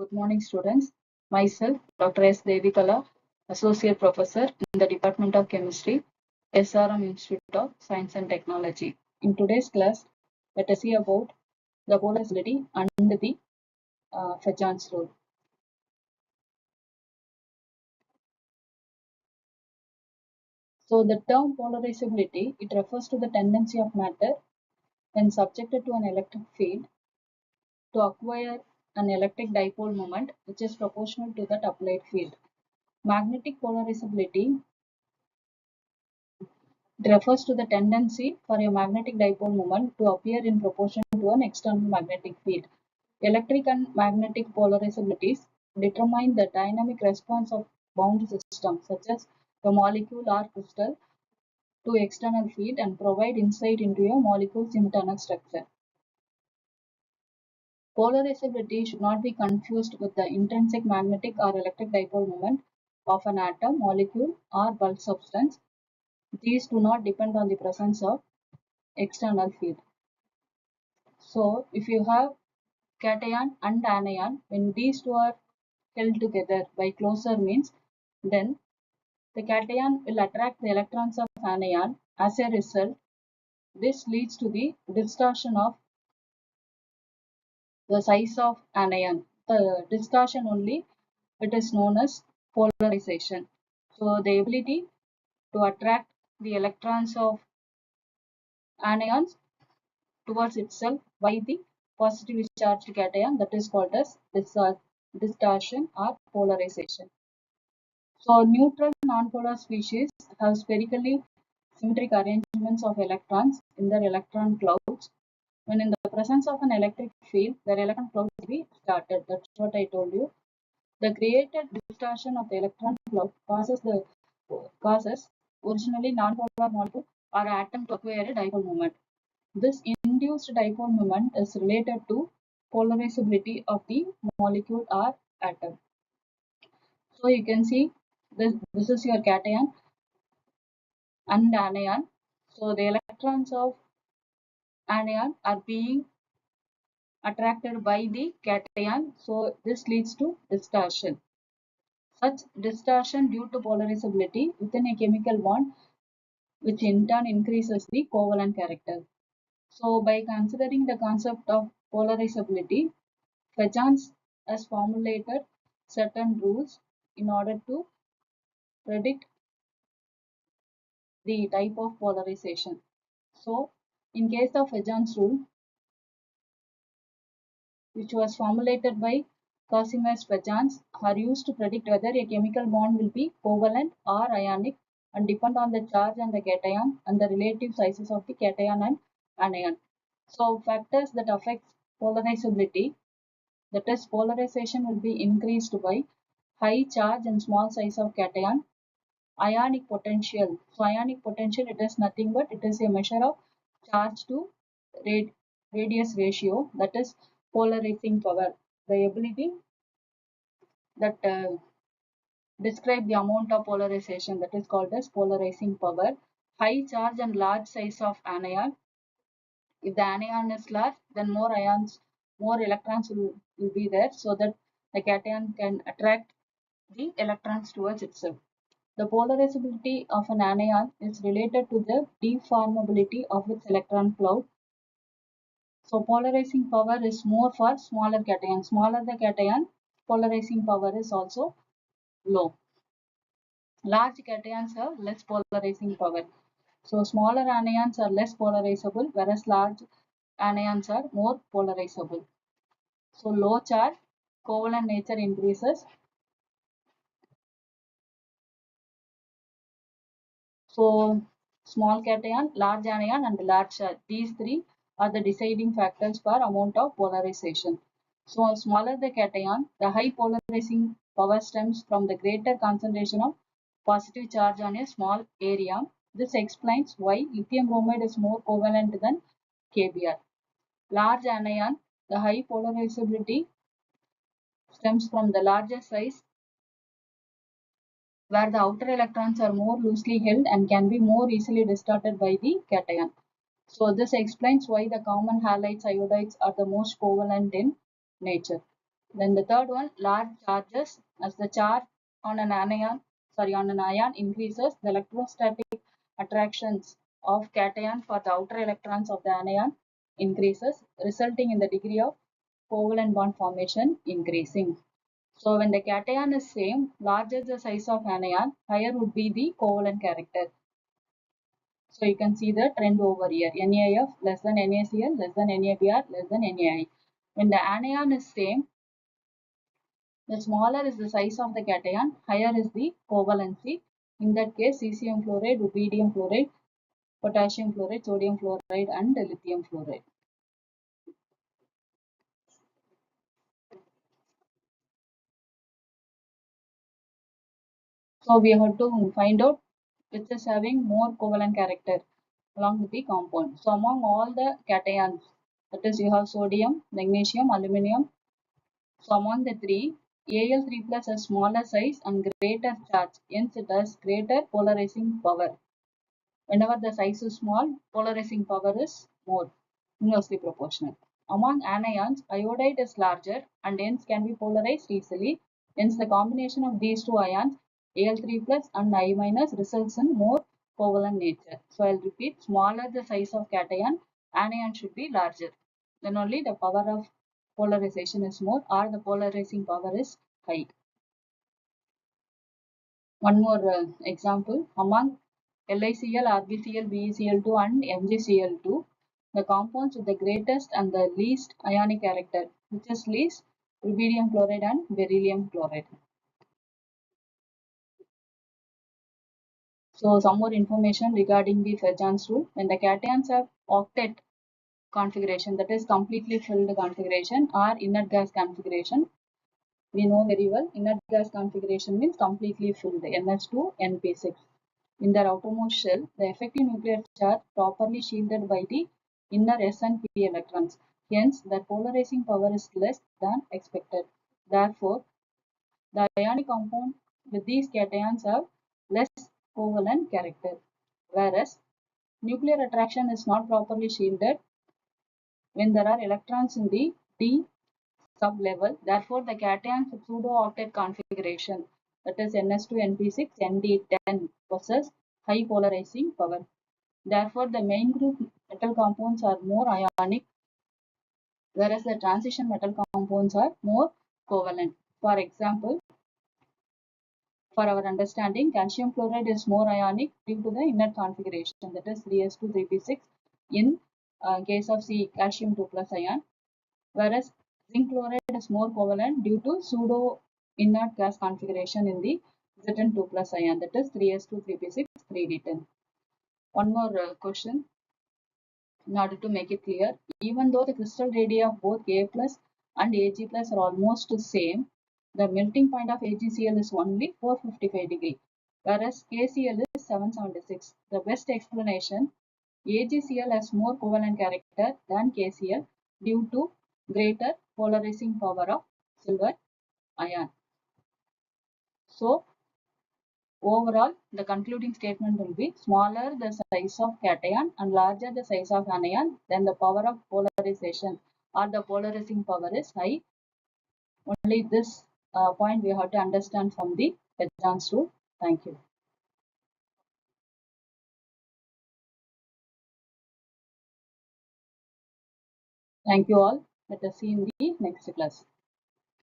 Good morning, students. Myself, Dr. S. Devikala, Associate Professor in the Department of Chemistry, SRM Institute of Science and Technology. In today's class, let us see about the polarizability and the Fajans rule. So, the term polarizability, it refers to the tendency of matter when subjected to an electric field to acquire an electric dipole moment which is proportional to that applied field. Magnetic polarizability refers to the tendency for a magnetic dipole moment to appear in proportion to an external magnetic field. Electric and magnetic polarizabilities determine the dynamic response of bound systems such as a molecule or crystal to external field and provide insight into a molecule's internal structure. Polarizability should not be confused with the intrinsic magnetic or electric dipole moment of an atom, molecule, or bulk substance. These do not depend on the presence of external field. So, if you have cation and anion, when these two are held together by closer means, then the cation will attract the electrons of anion. As a result, this leads to the distortion of the size of anion. The distortion only, it is known as polarization. So, the ability to attract the electrons of anions towards itself by the positively charged cation, that is called as distortion or polarization. So neutral nonpolar species have spherically symmetric arrangements of electrons in their electron clouds. When in the presence of an electric field, their electron cloud will be started. That's what I told you. The created distortion of the electron cloud causes originally nonpolar molecule or atom to acquire a dipole moment. This induced dipole moment is related to polarizability of the molecule or atom. So you can see this is your cation and anion. So the electrons of anion are being attracted by the cation. So this leads to distortion. Such distortion due to polarizability within a chemical bond, which in turn increases the covalent character. So by considering the concept of polarizability, Fajans has formulated certain rules in order to predict the type of polarization. So, in case of Fajans rule, which was formulated by Casimir's Fajans, are used to predict whether a chemical bond will be covalent or ionic and depend on the charge and the cation and the relative sizes of the cation and anion. So, factors that affect polarizability, that is, polarization will be increased by high charge and small size of cation. Ionic potential. So ionic potential, it is nothing but it is a measure of charge to radius ratio, that is polarizing power. The ability that describe the amount of polarization, that is called as polarizing power. High charge and large size of anion. If the anion is large, then more electrons will be there so that the cation can attract the electrons towards itself. The polarizability of an anion is related to the deformability of its electron cloud. So polarizing power is more for smaller cation. Smaller the cation, polarizing power is also low. Large cations have less polarizing power. So smaller anions are less polarizable, whereas large anions are more polarizable. So low charge, covalent nature increases. So small cation, large anion and large charge. These three are the deciding factors for amount of polarization. So smaller the cation, the high polarizing power stems from the greater concentration of positive charge on a small area. This explains why lithium bromide is more covalent than KBr. Large anion, the high polarizability stems from the larger size where the outer electrons are more loosely held and can be more easily distorted by the cation. So this explains why the common halides iodides are the most covalent in nature. Then the third one, large charges. As the charge on an ion increases, the electrostatic attractions of cation for the outer electrons of the anion increases, resulting in the degree of covalent bond formation increasing. So when the cation is same, larger the size of anion, higher would be the covalent character. So you can see the trend over here. NaF less than NaCl less than NaBr less than NaI. When the anion is same, the smaller is the size of the cation, higher is the covalency. In that case, cesium fluoride, rubidium fluoride, potassium fluoride, sodium fluoride, and lithium fluoride. So we have to find out which is having more covalent character along with the compound. So among all the cations, that is you have sodium, magnesium, aluminum. So among the three, Al3 plus has smaller size and greater charge, hence it has greater polarizing power. Whenever the size is small, polarizing power is more, inversely proportional. Among anions, iodide is larger and hence can be polarized easily. Hence the combination of these two ions, Al3 plus and I minus, results in more covalent nature. So I'll repeat, smaller the size of cation, anion should be larger. Then only the power of polarization is more or the polarizing power is high. One more example, among LiCl, RbCl, BeCl2 and MgCl2, the compounds with the greatest and the least ionic character, which is least, rubidium chloride and beryllium chloride. So some more information regarding the Fajans rule. When the cations have octet configuration, that is completely filled configuration, or inert gas configuration, we know very well inert gas configuration means completely filled, NH2, NP6. In their outermost shell, the effective nuclear charge properly shielded by the inner s and p electrons. Hence, their polarizing power is less than expected. Therefore, the ionic compound with these cations have less covalent character. Whereas, nuclear attraction is not properly shielded when there are electrons in the d sublevel. Therefore, the cations with pseudo-octet configuration, that is NS2, NP6, ND10, possess high polarizing power. Therefore, the main group metal compounds are more ionic, whereas the transition metal compounds are more covalent. For example, for our understanding, calcium chloride is more ionic due to the inert configuration, that is 3s2, 3p6 in case of C, calcium 2 plus ion, whereas zinc chloride is more covalent due to pseudo inert gas configuration in the Zn2 plus ion, that is 3s2, 3p6, 3d10. One more question in order to make it clear. Even though the crystal radii of both A plus and Ag plus are almost the same, the melting point of AgCl is only 455 degree, whereas KCl is 776. The best explanation, AgCl has more covalent character than KCl due to greater polarizing power of silver ion. So overall, the concluding statement will be smaller the size of cation and larger the size of anion, then the power of polarization or the polarizing power is high. Only this point we have to understand from the Fajans rule. Thank you. Thank you all. Let us see in the next class.